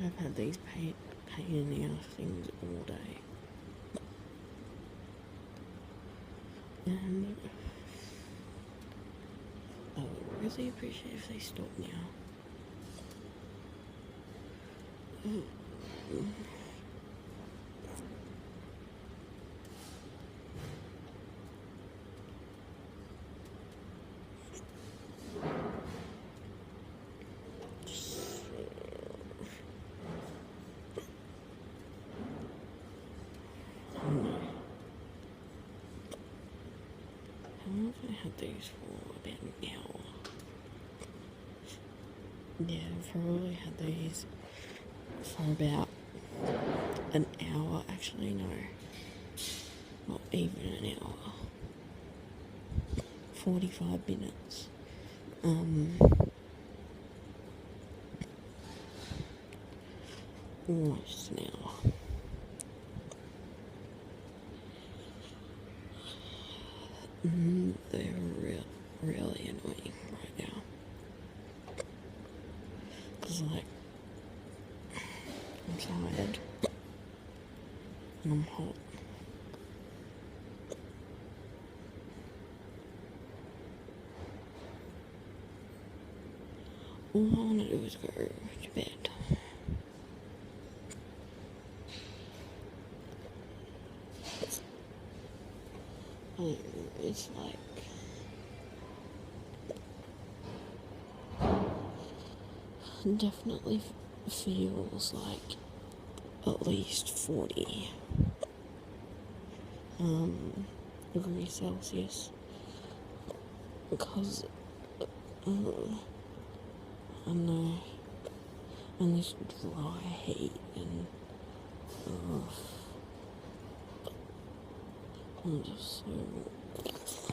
I've had these pain in the ass things all day. And I would really appreciate if they stop now. I had these for about an hour. Yeah, I've probably had these for about an hour. Actually, no, not even an hour. 45 minutes. Almost an hour. They're really annoying right now. Cause like, I'm tired and I'm hot. All I want to do is go to bed. It's like definitely feels like at least 40 degrees Celsius, because I know, and this dry heat, and I'm just so